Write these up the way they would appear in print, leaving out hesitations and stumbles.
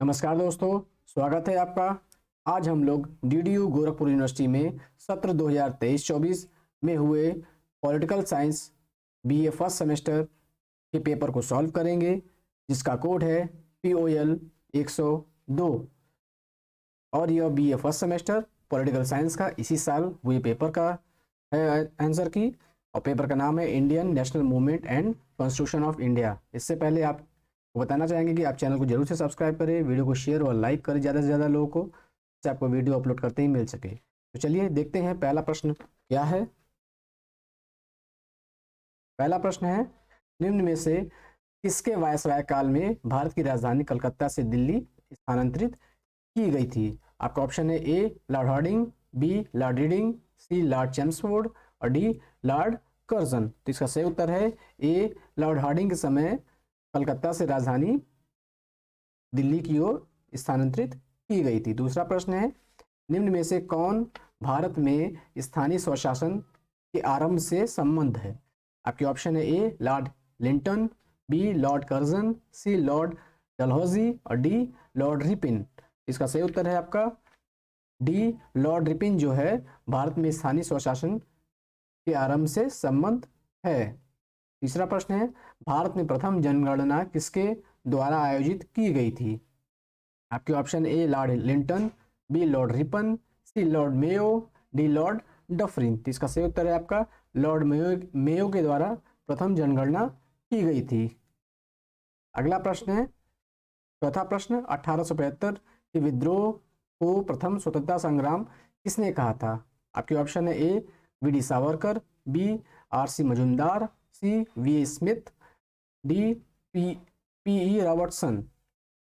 नमस्कार दोस्तों, स्वागत है आपका। आज हम लोग डीडीयू गोरखपुर यूनिवर्सिटी में सत्र 2023-24 में हुए political science BA first semester के पेपर को सॉल्व करेंगे, जिसका कोड है POL 102। और यह BA first semester political science का इसी साल हुए पेपर का है आंसर की, और पेपर का नाम है Indian national movement and constitution of India. इससे पहले आप बताना चाहेंगे कि आप चैनल को जरूर से सब्सक्राइब करें, वीडियो को शेयर और लाइक करें ज़्यादा से ज़्यादा लोगों को, जिससे आपको वीडियो अपलोड करते ही मिल सके। तो चलिए देखते हैं पहला प्रश्न क्या है। पहला प्रश्न है, निम्न में से किसके वायसराय काल में भारत की राजधानी कलकत्ता से दिल्ली स्थानांतरित की गई थी? आपका ऑप्शन है A lord Hardinge, B lord Reading, C lord Chelmsford और डी लॉर्ड कर्जन। तो इसका सही उत्तर है ए लॉर्ड हार्डिंग के समय कलकत्ता से राजधानी दिल्ली की ओर स्थानांतरित की गई थी। दूसरा प्रश्न है, निम्न में से कौन भारत में स्थानीय स्वशासन के आरंभ से संबंध है? आपके ऑप्शन है A Lord Lytton, B lord Curzon, C lord Dalhousie और डी लॉर्ड रिपिन। इसका सही उत्तर है आपका डी लॉर्ड रिपिन, जो है भारत में स्थानीय स्वशासन के आरंभ से संबंध है। तीसरा प्रश्न है, भारत में प्रथम जनगणना किसके द्वारा आयोजित की गई थी? आपके option A Lord Lytton, B Lord Ripon, C Lord Mayo, D Lord Dufferin. तो इसका सही उत्तर है आपका लॉर्ड मेयो के द्वारा प्रथम जनगणना की गई थी। अगला प्रश्न है, चौथा प्रश्न, 1875 के विद्रोह को प्रथम स्वतंत्रता संग्राम किसने कहा था? आपके ऑप्शन है A V D. Savarkar, B R C. Majumdar, C V. Smith, D P E. Robertson.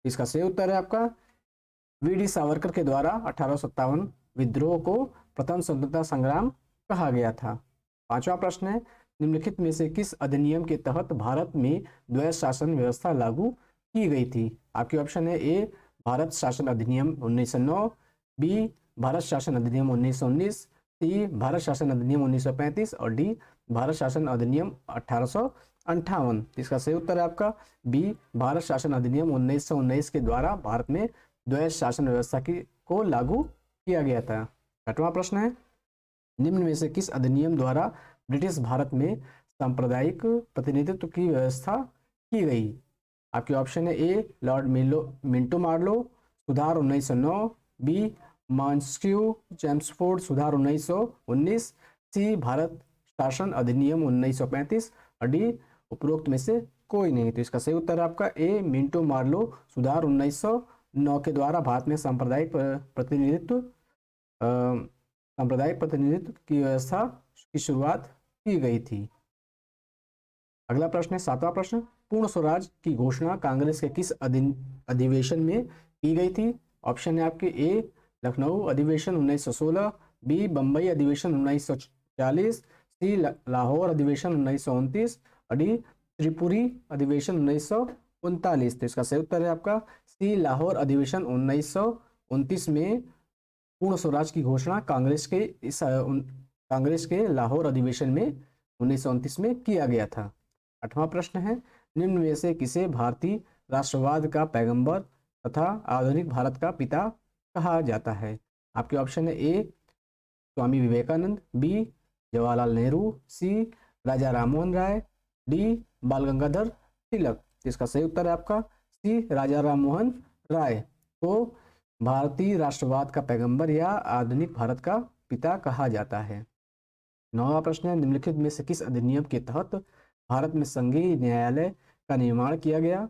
इसका सही उत्तर है आपका वी.डी. सावरकर के द्वारा 1857 विद्रोह को प्रथम स्वतंत्रता संग्राम कहा गया था। पांचवा प्रश्न है, निम्नलिखित में से किस अधिनियम के तहत भारत में द्वैध शासन व्यवस्था लागू की गई थी? आपके ऑप्शन है ए भारत शासन अधिनियम 1909, बी भारत शासन अधिनियम 1919, सी भारत शासन अधिनियम 1935 और डी भारत शासन अधिनियम 1858। इसका सही उत्तर है आपका बी भारत शासन अधिनियम 1919 के द्वारा भारत में द्वैध शासन व्यवस्था को लागू किया गया था। छठवां प्रश्न है, निम्न में से किस अधिनियम द्वारा ब्रिटिश भारत में सांप्रदायिक प्रतिनिधित्व की व्यवस्था की गई? आपके ऑप्शन है ए लॉर्ड मिंटो मार्लो सुधार 1909, बी मॉन्स्क्यू चेम्सफोर्ड सुधार 1919, सी भारत शासन अधिनियम 1935 और डी उपरोक्त में से कोई नहीं। तो इसका सही उत्तर है आपका ए मिंटो मार्लो सुधार 1909 के द्वारा भारत में सांप्रदायिक प्रतिनिधित्व की व्यवस्था की शुरुआत की गई थी। अगला प्रश्न है, सातवां प्रश्न, पूर्ण स्वराज की घोषणा कांग्रेस के किस अधिवेशन में की गई थी? ऑप्शन है आपके ए लखनऊ अधिवेशन 1916, बी बम्बई अधिवेशन 1940, सी लाहौर अधिवेशन 1929 और डी त्रिपुरी अधिवेशन 1939। तो इसका सही उत्तर है आपका सी लाहौर अधिवेशन 1929 में पूर्ण स्वराज की घोषणा कांग्रेस के लाहौर अधिवेशन में 1929 में किया गया था। आठवां प्रश्न है, निम्न में से किसे भारतीय राष्ट्रवाद का पैगंबर तथा आधुनिक भारत का पिता कहा जाता है? आपके ऑप्शन है ए स्वामी विवेकानंद, बी जवाहरलाल नेहरू, सी राजा राममोहन राय, डी बाल गंगाधर तिलक। इसका सही उत्तर है आपका सी राजा राममोहन राय को भारतीय राष्ट्रवाद का पैगंबर या आधुनिक भारत का पिता कहा जाता है। नौवां प्रश्न है, निम्नलिखित में से किस अधिनियम के तहत भारत में संघीय न्यायालय का निर्माण किया गया?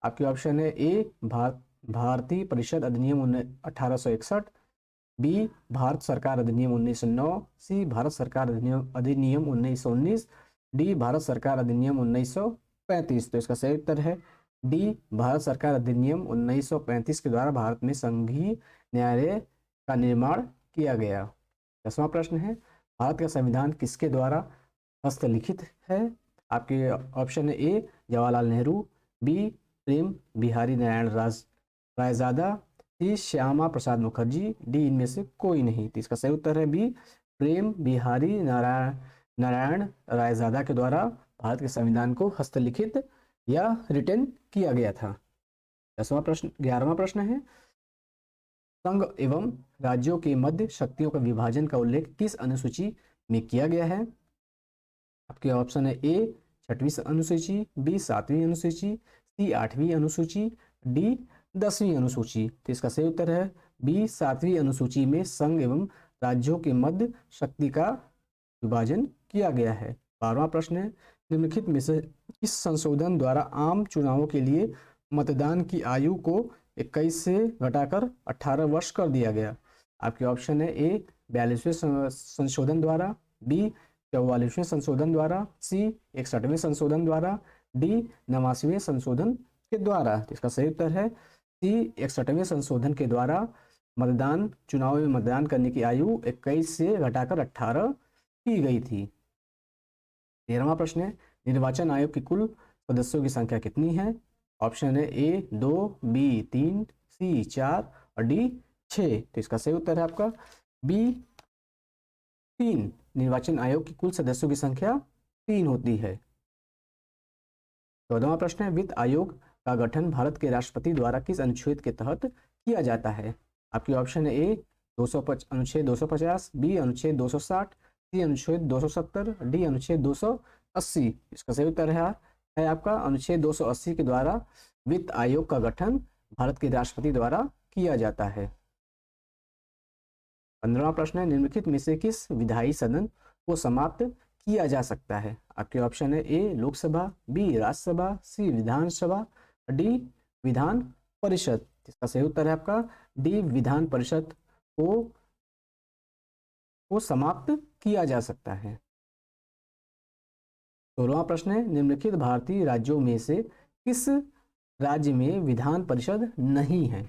आपके ऑप्शन है ए भारतीय परिषद अधिनियम 1861, बी भारत सरकार अधिनियम 1909, सी भारत सरकार अधिनियम 1919, डी भारत सरकार अधिनियम 1935। तो इसका सही उत्तर है डी भारत सरकार अधिनियम 1935 के द्वारा भारत में संघीय न्यायालय का निर्माण किया गया। 10वां प्रश्न है, भारत का संविधान किसके द्वारा हस्तलिखित है? आपके ऑप्शन है ए जवाहरलाल नेहरू, बी प्रेम बिहारी नारायण रायजादा, सी श्यामा प्रसाद मुखर्जी, डी इनमें से कोई नहीं। तो इसका सही उत्तर है बी प्रेम बिहारी नारायण रायजादा के द्वारा भारत के संविधान को हस्तलिखित या रिटन किया गया था। 10वां प्रश्न 11वां प्रश्न है, संघ एवं राज्यों के मध्य शक्तियों का विभाजन का उल्लेख किस अनुसूची में किया गया है? आपके ऑप्शन है ए 6वीं अनुसूची, बी 7वीं अनुसूची, सी 8वीं अनुसूची, डी 10वीं अनुसूची। तो इसका सही उत्तर है बी 7वीं अनुसूची में संघ एवं राज्यों के मध्य शक्ति का विभाजन किया गया है। 12वां प्रश्न है, निम्नलिखित में से इस संशोधन द्वारा आम चुनावों के लिए मतदान की आयु को 21 से घटाकर 18 वर्ष कर दिया गया। आपके ऑप्शन है ए 42वें संशोधन द्वारा, बी 44वें संशोधन द्वारा, सी 61वें संशोधन द्वारा, डी 89वें संशोधन के द्वारा। इसका सही उत्तर है सी 61वें संशोधन के द्वारा मतदान चुनाव में मतदान करने की आयु 21 से घटाकर 18 की गई थी। 13वां प्रश्न है, निर्वाचन आयोग की कुल सदस्यों की संख्या कितनी है? ऑप्शन है ए 2, बी 3, सी 4 और डी 6। तो इसका सही उत्तर है आपका बी 3। निर्वाचन आयोग की कुल सदस्यों की संख्या 3 होती है। 14वां प्रश्न है, वित्त आयोग का गठन भारत के राष्ट्रपति द्वारा किस अनुच्छेद के तहत किया जाता है? आपकी ऑप्शन है ए अनुच्छेद 250, बी अनुच्छेद 260, सी अनुच्छेद 270, डी अनुच्छेद 280। इसका सही उत्तर है आपका अनुच्छेद 280 के द्वारा वित्त आयोग का गठन भारत के राष्ट्रपति द्वारा किया जाता है। 15वां प्रश्न है, निम्नलिखित में से किस विधायी सदन को समाप्त किया जा सकता है? आपके ऑप्शन है ए लोकसभा, बी राज्यसभा, सी विधानसभा, डी विधान परिषद। इसका सही उत्तर है आपका डी विधान परिषद को समाप्त किया जा सकता है। 16वां प्रश्न है, निम्नलिखित भारतीय राज्यों में से किस राज्य में विधान परिषद नहीं है?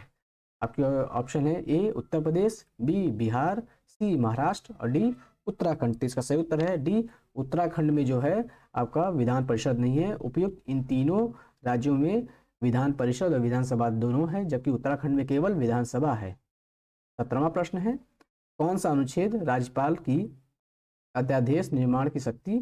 आपके ऑप्शन है ए उत्तर प्रदेश, बी बिहार, सी महाराष्ट्र और डी उत्तराखंड। तो इसका सही उत्तर है डी उत्तराखंड में जो है आपका विधान परिषद नहीं है। उपयुक्त इन तीनों राज्यों में विधान परिषद और विधानसभा दोनों है, जबकि उत्तराखंड में केवल विधानसभा है। 17वां प्रश्न है, कौन सा अनुच्छेद राज्यपाल की अध्यादेश निर्माण की शक्ति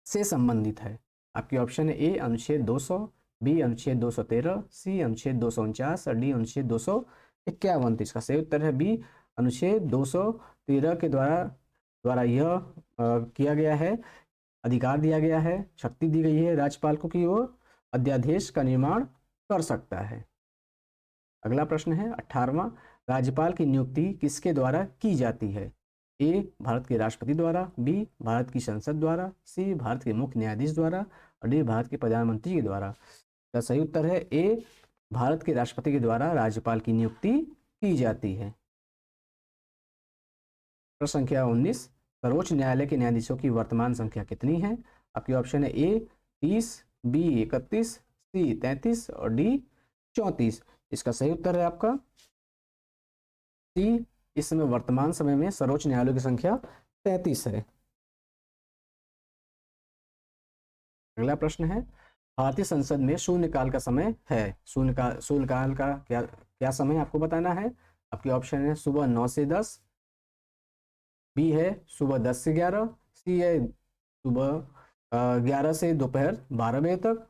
से संबंधित है? आपके ऑप्शन है ए अनुच्छेद 200, बी अनुच्छेद 213, सी अनुच्छेद 249 और डी अनुच्छेद 251। तो इसका सही उत्तर है बी अनुच्छेद 213 के द्वारा यह किया गया है, अधिकार दिया गया है, शक्ति दी गई है राज्यपाल को कि वो अध्यादेश का निर्माण कर सकता है। अगला प्रश्न है 18वां, राज्यपाल की नियुक्ति किसके द्वारा की जाती है? ए भारत के राष्ट्रपति द्वारा, बी भारत की संसद द्वारा, सी भारत के मुख्य न्यायाधीश द्वारा और डी भारत के प्रधानमंत्री के द्वारा। तो सही उत्तर है ए भारत के राष्ट्रपति के द्वारा राज्यपाल की नियुक्ति की जाती है। प्रश्न संख्या 19, सर्वोच्च न्यायालय के न्यायाधीशों की वर्तमान संख्या कितनी है? आपके ऑप्शन है ए 30, बी 31, सी 33 और डी 34। इसका सही उत्तर है आपका सी। इस समय वर्तमान समय में सर्वोच्च न्यायालय की संख्या 33 है। अगला प्रश्न है, भारतीय संसद में शून्यकाल का समय है। शून्यकाल का क्या समय आपको बताना है? आपके ऑप्शन है सुबह 9 से 10, बी है सुबह 10 से 11, सी है सुबह 11 से दोपहर 12 बजे तक,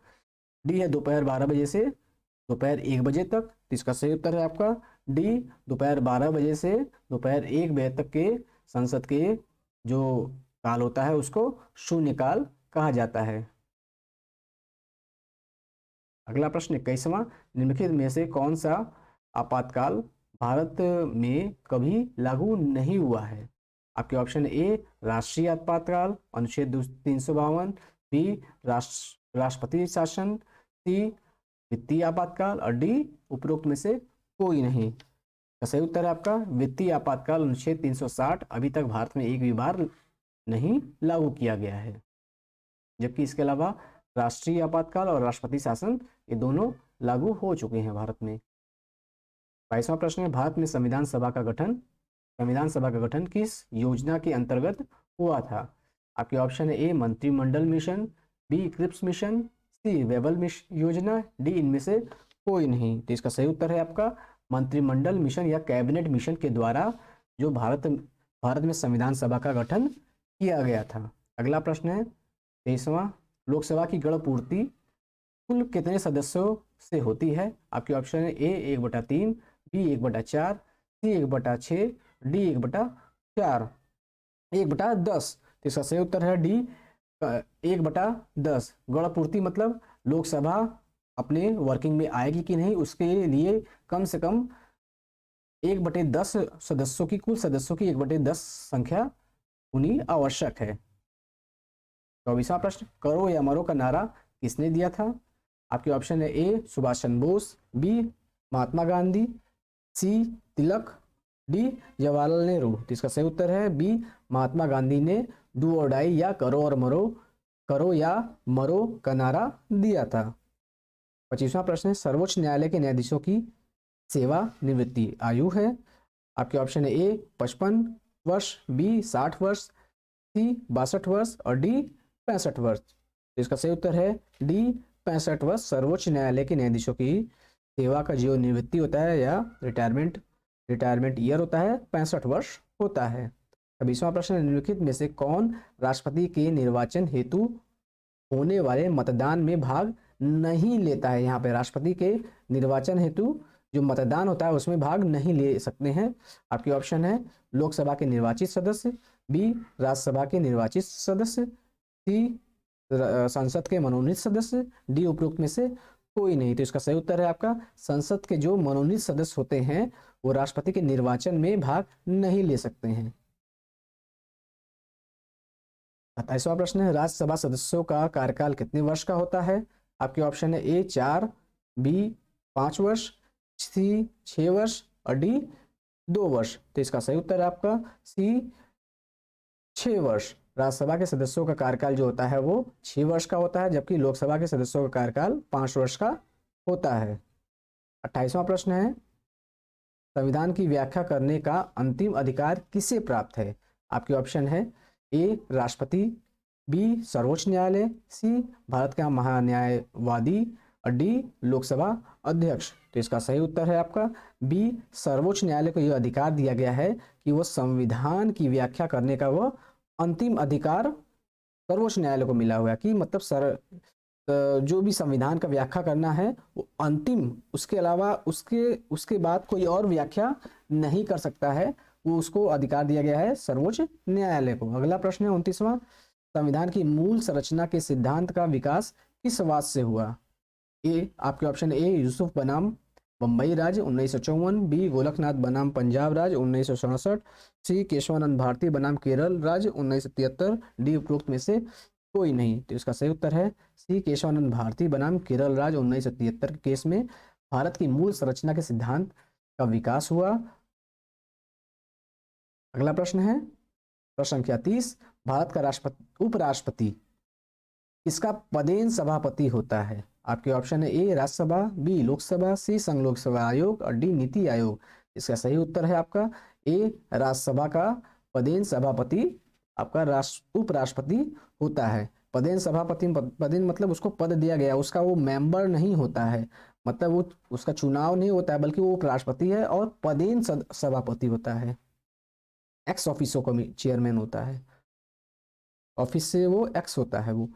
डी है दोपहर 12 बजे से दोपहर 1 बजे तक। तो इसका सही उत्तर है आपका डी दोपहर 12 बजे से दोपहर 1 बजे तक के संसद के जो काल होता है उसको शून्यकाल कहा जाता है। अगला प्रश्न 21वां, निम्नलिखित में से कौन सा आपातकाल भारत में कभी लागू नहीं हुआ है? आपके ऑप्शन ए राष्ट्रीय आपातकाल अनुच्छेद 352, बी राष्ट्रपति शासन, सी वित्तीय आपातकाल और डी उपरोक्त में से कोई नहीं। सही उत्तर है आपका वित्तीय आपातकाल अनुच्छेद 360 अभी तक भारत में एक भी बार नहीं लागू किया गया है, जबकि इसके अलावा राष्ट्रीय आपातकाल और राष्ट्रपति शासन ये दोनों लागू हो चुके हैं भारत में। 22वां प्रश्न है, भारत में संविधान सभा का गठन किस योजना के अंतर्गत हुआ था? आपके ऑप्शन है ए मंत्रिमंडल मिशन, बी क्रिप्स मिशन, सी वेबल योजना, डी इनमें से कोई नहीं। तो इसका सही उत्तर है आपका मंत्रिमंडल मिशन या कैबिनेट मिशन के द्वारा जो भारत में संविधान सभा का गठन किया गया था। अगला प्रश्न है 23वां, लोकसभा की गण पूर्ति कुल कितने सदस्यों से होती है? आपके ऑप्शन है ए 1/3, बी 1/4, सी 1/6, डी 1/4, 1/10। तो इसका सही उत्तर है डी 1/10। गणपूर्ति मतलब लोकसभा अपने वर्किंग में आएगी कि नहीं, उसके लिए कम से कम 1/10 सदस्यों की, कुल सदस्यों की 1/10 संख्या होनी आवश्यक है। 24वां प्रश्न, करो या मरो का नारा किसने दिया था? आपके ऑप्शन है ए सुभाष चंद्र बोस, बी महात्मा गांधी, सी तिलक, डी जवाहरलाल नेहरू। तो इसका सही उत्तर है बी महात्मा गांधी ने डू और डाई या करो या मरो का नारा दिया था। 25वां प्रश्न है, सर्वोच्च न्यायालय के न्यायाधीशों की सेवानिवृत्ति आयु है? आपके ऑप्शन है ए 55 वर्ष, बी 60 वर्ष, सी 62 वर्ष और डी 65 वर्ष। तो इसका सही उत्तर है डी 65 वर्ष। सर्वोच्च न्यायालय के न्यायाधीशों की सेवा का जो निवृत्ति होता है या रिटायरमेंट ईयर होता है 65 वर्ष होता है। 26वां प्रश्न, निम्नलिखित में से कौन राष्ट्रपति के निर्वाचन हेतु होने वाले मतदान में भाग नहीं लेता है? यहाँ पे राष्ट्रपति के निर्वाचन हेतु जो मतदान होता है उसमें भाग नहीं ले सकते हैं। आपके ऑप्शन है लोकसभा के निर्वाचित सदस्य, बी राज्यसभा के निर्वाचित सदस्य, सी संसद के मनोनीत सदस्य, डी उपरोक्त में से कोई नहीं। तो इसका सही उत्तर है आपका संसद के जो मनोनीत सदस्य होते हैं वो राष्ट्रपति के निर्वाचन में भाग नहीं ले सकते हैं। 27वां प्रश्न है, राज्यसभा सदस्यों का कार्यकाल कितने वर्ष का होता है? आपके ऑप्शन है ए 4, बी 5 वर्ष, सी 6 वर्ष और डी 2 वर्ष। तो इसका सही उत्तर है आपका सी 6 वर्ष। राज्यसभा के सदस्यों का कार्यकाल जो होता है वो 6 वर्ष का होता है, जबकि लोकसभा के सदस्यों का कार्यकाल 5 वर्ष का होता है। 28वां प्रश्न है, संविधान की व्याख्या करने का अंतिम अधिकार किसे प्राप्त है? आपके ऑप्शन है ए राष्ट्रपति, बी सर्वोच्च न्यायालय, सी भारत का महान्यायवादी और डी लोकसभा अध्यक्ष। तो इसका सही उत्तर है आपका बी सर्वोच्च न्यायालय को यह अधिकार दिया गया है कि वो संविधान की व्याख्या करने का वह अंतिम अधिकार सर्वोच्च न्यायालय को मिला हुआ है कि मतलब जो भी संविधान का व्याख्या करना है वो अंतिम, उसके अलावा उसके बाद कोई और व्याख्या नहीं कर सकता है, वो उसको अधिकार दिया गया है सर्वोच्च न्यायालय को। अगला प्रश्न है 29वां, संविधान की मूल संरचना के सिद्धांत का विकास किस वाद से हुआ? ए आपके ऑप्शन ए यूसुफ बनाम बम्बई राज्य 1954, बी गोलकनाथ बनाम पंजाब राज्य 1967, सी केशवानंद भारती बनाम केरल राज्य 1973, डी उपरोक्त में से कोई नहीं। तो इसका सही उत्तर है सी केशवानंद भारती बनाम केरल राज्य 1973 के केस में भारत की मूल संरचना के सिद्धांत का विकास हुआ। अगला प्रश्न है प्रश्न संख्या 30, भारत का उपराष्ट्रपति किसका पदेन सभापति होता है? आपके ऑप्शन है ए राज्यसभा, बी लोकसभा, सी संघ लोकसभा आयोग और डी नीति आयोग। इसका सही उत्तर है आपका ए राज्यसभा का पदेन सभापति आपका उपराष्ट्रपति होता है। पदेन सभापति, पदेन मतलब उसको पद दिया गया, उसका वो मेंबर नहीं होता है, मतलब वो उसका चुनाव नहीं होता है, बल्कि वो उपराष्ट्रपति है और पदेन सभापति होता है। एक्स ऑफिसो का चेयरमैन होता है, ऑफिस से वो एक्स होता है वो।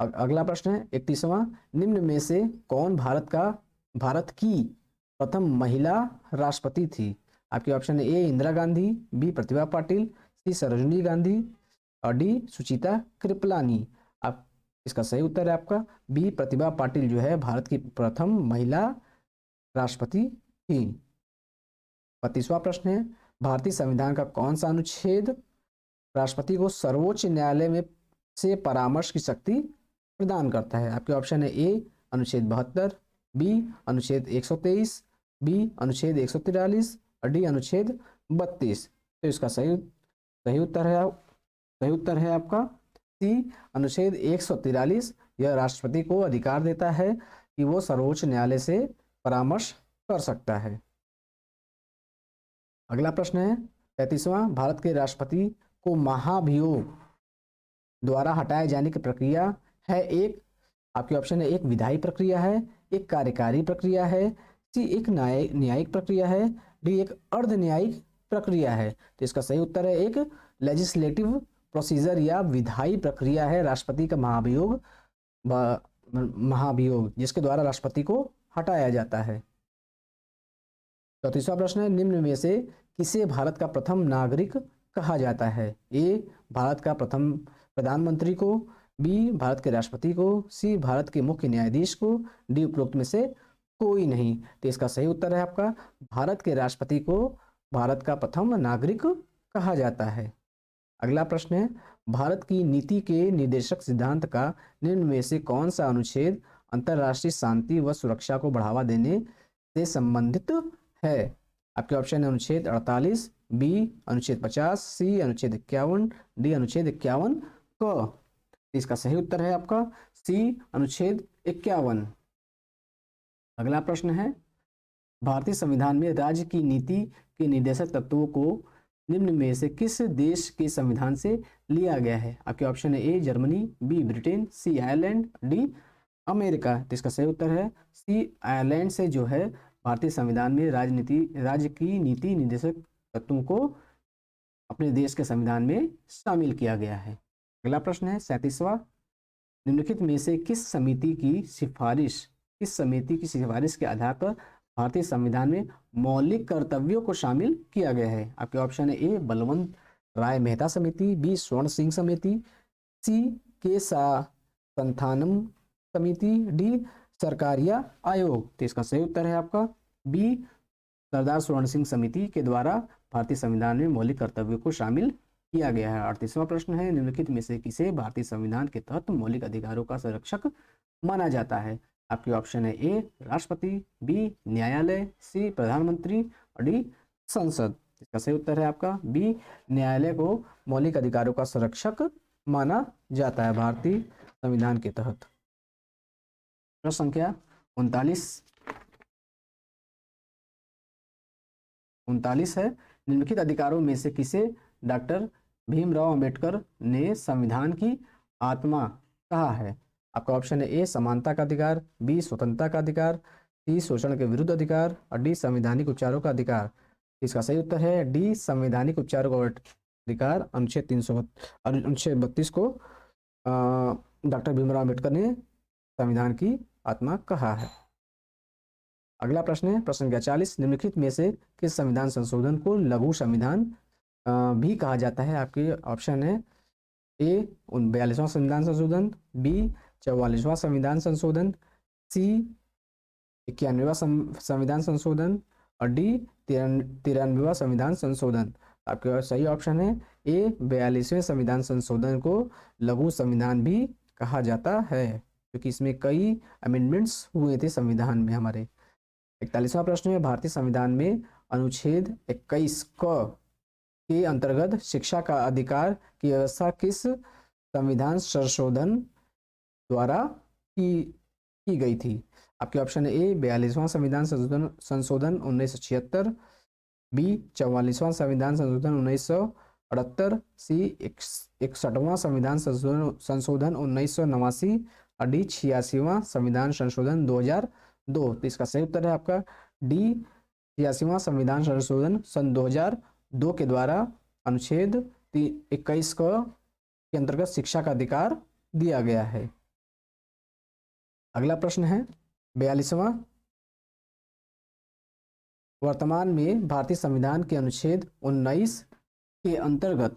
अगला प्रश्न है 31वां, निम्न में से कौन भारत की प्रथम महिला राष्ट्रपति थी? आपके ऑप्शन है ए इंदिरा गांधी, बी प्रतिभा पाटिल, सी सरोजिनी गांधी और डी सुचिता कृपलानी। आप इसका सही उत्तर है आपका बी प्रतिभा पाटिल जो है भारत की प्रथम महिला राष्ट्रपति थी। 32वां प्रश्न है, भारतीय संविधान का कौन सा अनुच्छेद राष्ट्रपति को सर्वोच्च न्यायालय में से परामर्श की शक्ति प्रदान करता है? आपके ऑप्शन है ए अनुच्छेद 72, बी अनुच्छेद 123, बी अनुच्छेद 143 और डी अनुच्छेद 32। तो इसका सही उत्तर है आपका सी अनुच्छेद 143। यह राष्ट्रपति को अधिकार देता है कि वो सर्वोच्च न्यायालय से परामर्श कर सकता है। अगला प्रश्न है 33वां, भारत के राष्ट्रपति को महाभियोग द्वारा हटाए जाने की प्रक्रिया है एक, आपके ऑप्शन है एक विधायी प्रक्रिया है, एक कार्यकारी प्रक्रिया है, सी एक न्यायिक प्रक्रिया है, डी एक अर्ध न्यायिक प्रक्रिया है। तो इसका सही उत्तर है एक लेजिस्लेटिव प्रोसीजर या विधायी प्रक्रिया है राष्ट्रपति का महाभियोग, जिसके द्वारा राष्ट्रपति को हटाया जाता है। 34वां प्रश्न है, निम्न में से किसे भारत का प्रथम नागरिक कहा जाता है? ए भारत का प्रथम प्रधानमंत्री को, बी भारत के राष्ट्रपति को, सी भारत के मुख्य न्यायाधीश को, डी उपरोक्त में से कोई नहीं। तो इसका सही उत्तर है आपका भारत के राष्ट्रपति को भारत का प्रथम नागरिक कहा जाता है। अगला प्रश्न है, भारत की नीति के निर्देशक सिद्धांत का निम्न में से कौन सा अनुच्छेद अंतर्राष्ट्रीय शांति व सुरक्षा को बढ़ावा देने से संबंधित है? आपके ऑप्शन है अनुच्छेद 48, बी अनुच्छेद 50, सी अनुच्छेद 51, डी अनुच्छेद 51 क। इसका सही उत्तर है आपका सी अनुच्छेद 51। अगला प्रश्न है, भारतीय संविधान में राज्य की नीति के निर्देशक तत्वों को निम्न में से किस देश के संविधान से लिया गया है? आपके ऑप्शन है A Germany, B Britain, C Ireland, D America. तो इसका सही उत्तर है सी आयरलैंड से जो है भारतीय संविधान में राज्य की नीति निर्देशक तत्वों को अपने देश के संविधान में शामिल किया गया है। अगला प्रश्न है 37वां, निम्नलिखित में से किस समिति की सिफारिश के आधार पर भारतीय संविधान में मौलिक कर्तव्यों को शामिल किया गया है? आपके ऑप्शन है ए बलवंत राय मेहता समिति, बी स्वर्ण सिंह समिति, सी के संथानम समिति, डी सरकारिया आयोग। तो इसका सही उत्तर है आपका बी सरदार स्वर्ण सिंह समिति के द्वारा भारतीय संविधान में मौलिक कर्तव्यों को शामिल किया गया है। 38वां प्रश्न है, निम्नलिखित में से किसे भारतीय संविधान के तहत मौलिक अधिकारों का संरक्षक माना जाता है? आपके ऑप्शन है ए राष्ट्रपति, बी न्यायालय, सी प्रधानमंत्री और डी संसद। इसका सही उत्तर है आपका बी न्यायालय को मौलिक अधिकारों का संरक्षक माना जाता है भारतीय संविधान के तहत। प्रश्न संख्या 39 है, निम्नलिखित अधिकारों में से किसे डॉक्टर भीमराव अंबेडकर ने संविधान की आत्मा कहा है? आपका ऑप्शन है ए समानता का अधिकार, बी स्वतंत्रता का अधिकार, सी शोषण के विरुद्ध अधिकार और डी संवैधानिक उपचारों का अधिकार। इसका सही उत्तर है डी संवैधानिक उपचारों का अधिकार। अनुच्छेद 32 को डॉक्टर भीमराव अंबेडकर ने संविधान की आत्मा कहा है। अगला प्रश्न है प्रश्न संख्या 40, निम्नलिखित में से किस संविधान संशोधन को लघु संविधान भी कहा जाता है? आपके ऑप्शन है ए 42वां संविधान संशोधन, बी 44वां संविधान संशोधन, सी 91वां संविधान संशोधन और डी 93वां संविधान संशोधन। आपके सही ऑप्शन है ए 42वें संविधान संशोधन को लघु संविधान भी कहा जाता है क्योंकि इसमें कई अमेंडमेंट्स हुए थे संविधान में हमारे। 41वां प्रश्न है, भारतीय संविधान में अनुच्छेद 21 क के अंतर्गत शिक्षा का अधिकार की व्यवस्था किस संविधान संशोधन द्वारा की गई थी? आपके ऑप्शन है ए 42वां संविधान संशोधन 1976, बी 44वां संविधान संशोधन 1978, सी 61वां संविधान संशोधन 1989 और डी 86वां संविधान संशोधन 2002। तो इसका सही उत्तर है आपका डी 86वां संविधान संशोधन सन 2002 के द्वारा अनुच्छेद 21 के अंतर्गत शिक्षा का अधिकार दिया गया है। अगला प्रश्न है 42वां, वर्तमान में भारतीय संविधान के अनुच्छेद 19 के अंतर्गत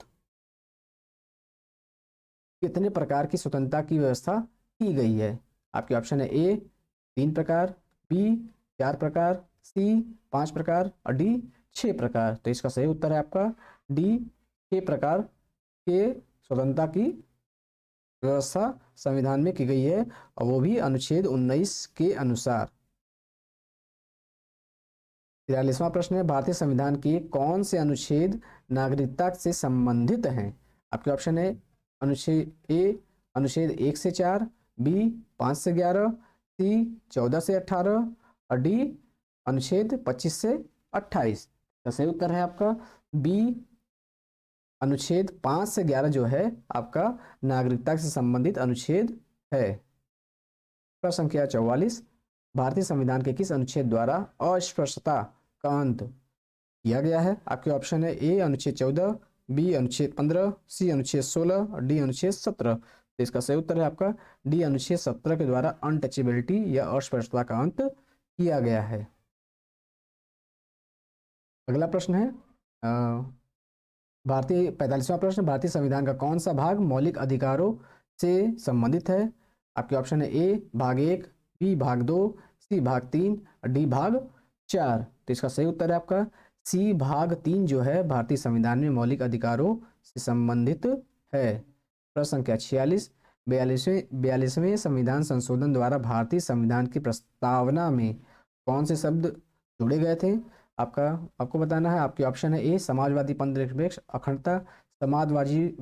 कितने प्रकार की स्वतंत्रता की व्यवस्था की गई है? आपके ऑप्शन है ए 3 प्रकार, बी 4 प्रकार, सी 5 प्रकार और डी 6 प्रकार। तो इसका सही उत्तर है आपका डी 6 प्रकार के स्वतंत्रता की व्यवस्था संविधान में की गई है और वो भी अनुच्छेद 19 के अनुसार। 43वां प्रश्न है, भारतीय संविधान के कौन से अनुच्छेद नागरिकता से संबंधित हैं? आपके ऑप्शन है अनुच्छेद ए अनुच्छेद 1 से 4, बी 5 से 11, सी 14 से 18 और डी अनुच्छेद 25 से 28। तो सही उत्तर है आपका बी अनुच्छेद 5 से 11 जो है आपका नागरिकता से संबंधित अनुच्छेद है। प्रश्न संख्या 44, भारतीय संविधान के किस अनुच्छेद द्वारा अस्पृश्यता का अंत किया गया है? आपके ऑप्शन है ए अनुच्छेद 14, बी अनुच्छेद 15, सी अनुच्छेद 16 और डी अनुच्छेद 17। तो इसका सही उत्तर है आपका डी अनुच्छेद 17 के द्वारा अनटचेबिलिटी या अस्पृश्यता का अंत किया गया है। अगला प्रश्न है भारतीय 45वां प्रश्न, भारतीय संविधान का कौन सा भाग मौलिक अधिकारों से संबंधित है? आपके ऑप्शन है ए भाग 1, बी भाग 2, सी भाग 3, डी भाग 4। तो इसका सही उत्तर है आपका सी भाग 3 जो है भारतीय संविधान में मौलिक अधिकारों से संबंधित है। प्रश्न संख्या 46, 42वें संविधान संशोधन द्वारा भारतीय संविधान की प्रस्तावना में कौन से शब्द जोड़े गए थे? आपको बताना है। आपके ऑप्शन है ए समाजवादी पंथ निरपेक्ष अखंडता,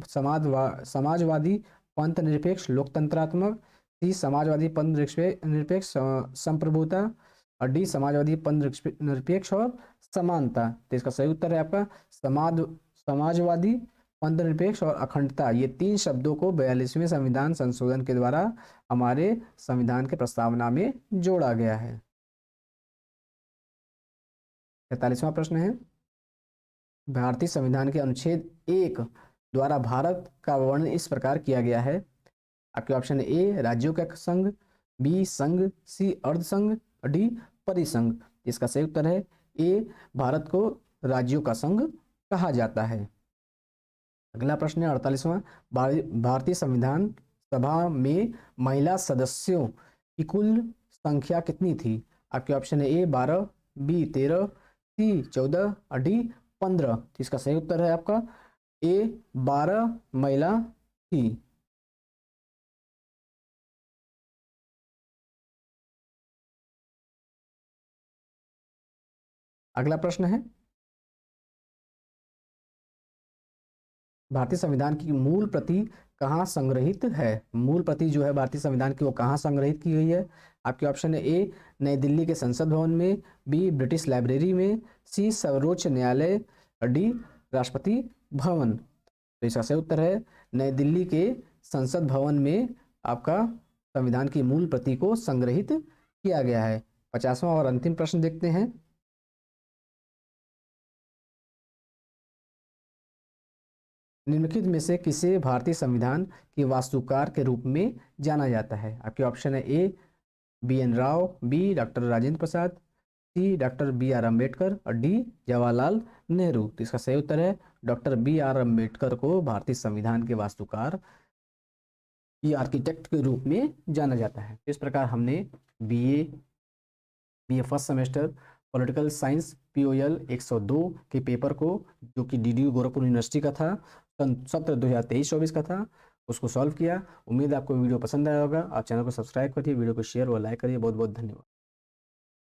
समाजवादी पंथ निरपेक्ष लोकतंत्रात्मक, सी समाजवादी पंथ निरपेक्ष संप्रभुता, और डी समाजवादी पंथ निरपेक्ष और समानता। तो इसका सही उत्तर है आपका समाजवादी पंथ निरपेक्ष और अखंडता। ये 3 शब्दों को 42वें संविधान संशोधन के द्वारा हमारे संविधान के प्रस्तावना में जोड़ा गया है। 43वां प्रश्न है भारतीय संविधान के अनुच्छेद 1 द्वारा भारत का वर्णन इस प्रकार किया गया है। आपके ऑप्शन ए राज्यों का संघ, बी संघ, सी अर्ध संघ, डी परिसंघ। इसका सही उत्तर है ए भारत को राज्यों का संघ कहा जाता है। अगला प्रश्न है 48वां, भारतीय संविधान सभा में महिला सदस्यों की कुल संख्या कितनी थी? आपके ऑप्शन है ए 12, बी 13, सी 14, डी 15। इसका सही उत्तर है आपका ए 12 महिला थी। अगला प्रश्न है भारतीय संविधान की मूल प्रति कहाँ संग्रहित है? मूल प्रति जो है भारतीय संविधान की वो कहाँ संग्रहित की गई है? आपके ऑप्शन है ए नई दिल्ली के संसद भवन में, बी ब्रिटिश लाइब्रेरी में, सी सर्वोच्च न्यायालय, डी राष्ट्रपति भवन। तो इसका सही उत्तर है नई दिल्ली के संसद भवन में आपका संविधान की मूल प्रति को संग्रहित किया गया है। 50वां और अंतिम प्रश्न देखते हैं। निम्नलिखित में से किसे भारतीय संविधान के वास्तुकार के रूप में जाना जाता है? आपके ऑप्शन है A BN Rao, B doctor Rajendra Prasad, C doctor BR Ambedkar और डी जवाहरलाल नेहरू। तो इसका सही उत्तर है डॉक्टर BR अम्बेडकर को भारतीय संविधान के वास्तुकार या आर्किटेक्ट के रूप में जाना जाता है। इस प्रकार हमने BA first semester political science POL 102 के पेपर को, जो कि DDU गोरखपुर यूनिवर्सिटी का था, सत्र 2023-24 का था, उसको सॉल्व किया। उम्मीद है आपको वीडियो पसंद आया होगा। आप चैनल को सब्सक्राइब करिए, वीडियो को शेयर और लाइक करिए। बहुत बहुत धन्यवाद।